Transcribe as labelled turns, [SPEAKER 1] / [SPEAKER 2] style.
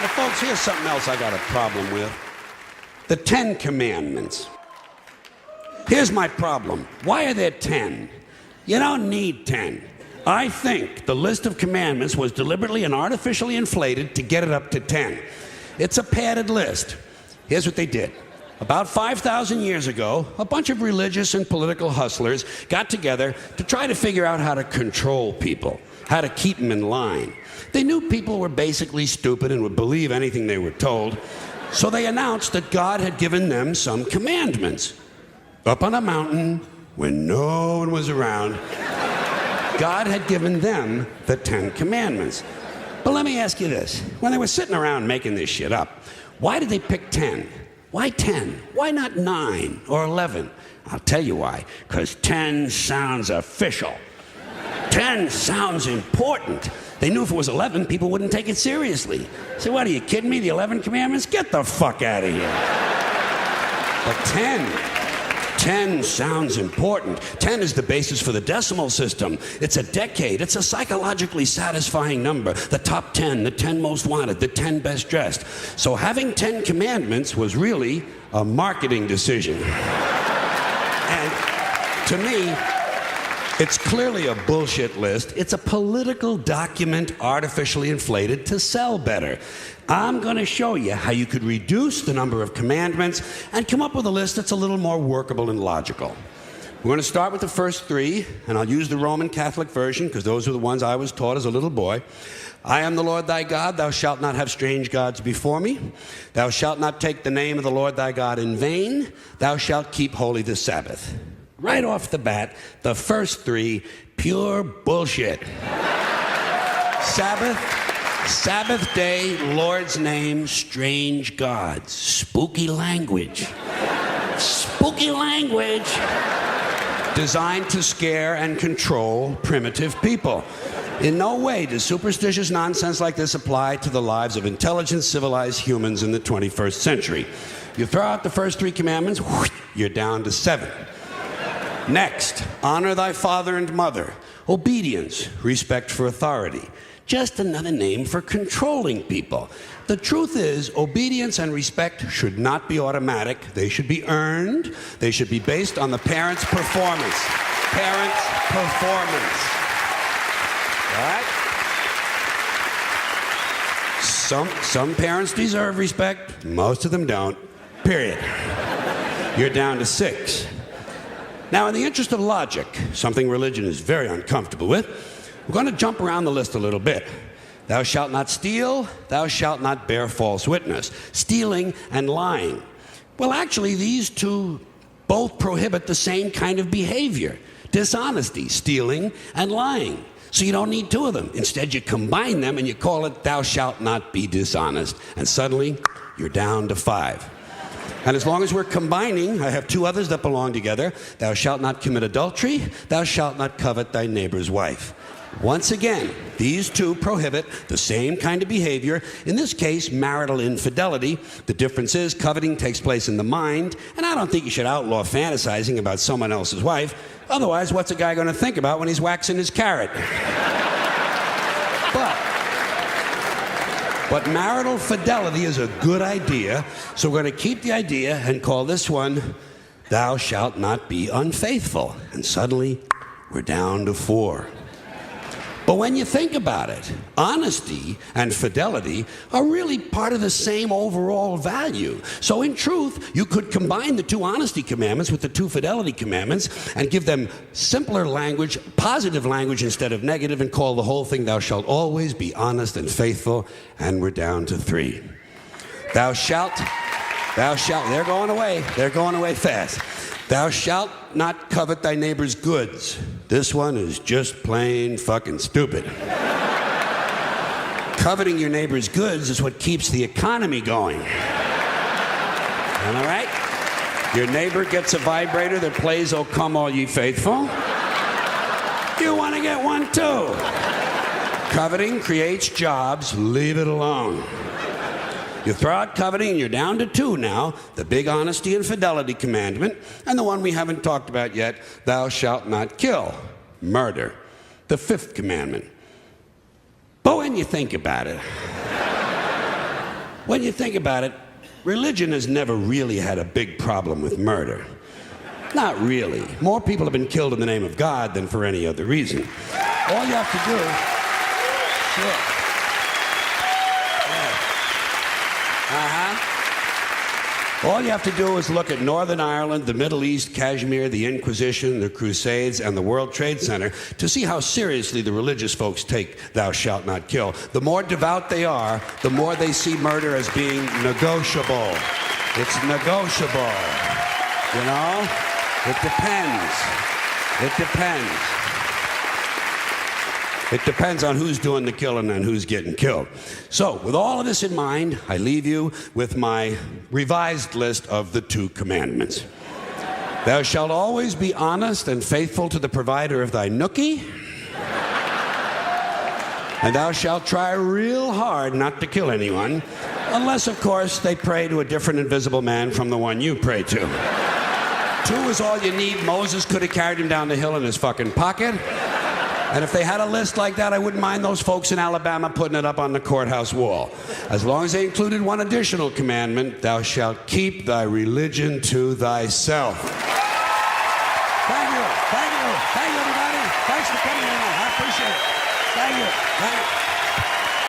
[SPEAKER 1] Now, folks, here's something else I got a problem with. The 10 Commandments. Here's my problem. Why are there 10? You don't need 10. I think the list of commandments was deliberately and artificially inflated to get it up to 10. It's a padded list. Here's what they did. About 5,000 years ago, a bunch of religious and political hustlers got together to try to figure out how to control people, how to keep them in line. They knew people were basically stupid and would believe anything they were told, so they announced that God had given them some commandments. Up on a mountain, when no one was around, God had given them the 10 Commandments. But let me ask you this. When they were sitting around making this shit up, why did they pick 10? Why 10? Why not 9 or 11? I'll tell you why. Because 10 sounds official. 10 sounds important. They knew if it was 11, people wouldn't take it seriously. So what, are you kidding me? The 11 Commandments? Get the fuck out of here. But 10 sounds important. 10 is the basis for the decimal system. It's a decade. It's a psychologically satisfying number. The top 10, the 10 most wanted, the 10 best dressed. So having 10 commandments was really a marketing decision. And to me, it's clearly a bullshit list. It's a political document artificially inflated to sell better. I'm going to show you how you could reduce the number of commandments and come up with a list that's a little more workable and logical. We're going to start with the first 3, and I'll use the Roman Catholic version because those are the ones I was taught as a little boy. I am the Lord thy God. Thou shalt not have strange gods before me. Thou shalt not take the name of the Lord thy God in vain. Thou shalt keep holy the Sabbath. Right off the bat, the first 3, pure bullshit. Sabbath day, Lord's name, strange gods. Spooky language. Spooky language. Designed to scare and control primitive people. In no way does superstitious nonsense like this apply to the lives of intelligent, civilized humans in the 21st century. You throw out the first 3 commandments, you're down to 7. Next, honor thy father and mother. Obedience, respect for authority. Just another name for controlling people. The truth is, obedience and respect should not be automatic. They should be earned. They should be based on the parent's performance. Parent's performance. All right? Some parents deserve respect. Most of them don't. Period. You're down to 6. Now, in the interest of logic, something religion is very uncomfortable with, we're going to jump around the list a little bit. Thou shalt not steal, thou shalt not bear false witness. Stealing and lying. Well, actually, these 2 both prohibit the same kind of behavior. Dishonesty, stealing, and lying. So you don't need 2 of them. Instead, you combine them and you call it thou shalt not be dishonest. And suddenly, you're down to 5. And as long as we're combining, I have 2 others that belong together. Thou shalt not commit adultery. Thou shalt not covet thy neighbor's wife. Once again, these 2 prohibit the same kind of behavior. In this case, marital infidelity. The difference is coveting takes place in the mind, and I don't think you should outlaw fantasizing about someone else's wife. Otherwise, what's a guy going to think about when he's waxing his carrot? But marital fidelity is a good idea, so we're going to keep the idea and call this one, thou shalt not be unfaithful. And suddenly, we're down to 4. But when you think about it, honesty and fidelity are really part of the same overall value. So in truth, you could combine the 2 honesty commandments with the 2 fidelity commandments and give them simpler language, positive language instead of negative, and call the whole thing, thou shalt always be honest and faithful, and we're down to 3. Thou shalt, they're going away fast. Thou shalt not covet thy neighbor's goods. This one is just plain fucking stupid. Coveting your neighbor's goods is what keeps the economy going. All right? Your neighbor gets a vibrator that plays "O Come All Ye Faithful." You want to get one too. Coveting creates jobs. Leave it alone. You throw out coveting and you're down to 2 now, the big honesty and fidelity commandment, and the one we haven't talked about yet, thou shalt not kill, murder, the 5th commandment. But when you think about it, when you think about it, religion has never really had a big problem with murder. Not really. More people have been killed in the name of God than for any other reason. All you have to do... Sure. All you have to do is look at Northern Ireland, the Middle East, Kashmir, the Inquisition, the Crusades, and the World Trade Center to see how seriously the religious folks take thou shalt not kill. The more devout they are, the more they see murder as being negotiable. It's negotiable. You know? It depends. It depends. It depends on who's doing the killing and who's getting killed. So, with all of this in mind, I leave you with my revised list of the 2 commandments. Thou shalt always be honest and faithful to the provider of thy nookie. And thou shalt try real hard not to kill anyone, unless, of course, they pray to a different invisible man from the one you pray to. 2 is all you need. Moses could have carried him down the hill in his fucking pocket. And if they had a list like that, I wouldn't mind those folks in Alabama putting it up on the courthouse wall. As long as they included one additional commandment, thou shalt keep thy religion to thyself. Thank you. Thank you. Thank you, everybody. Thanks for coming in. I appreciate it. Thank you. Thank you.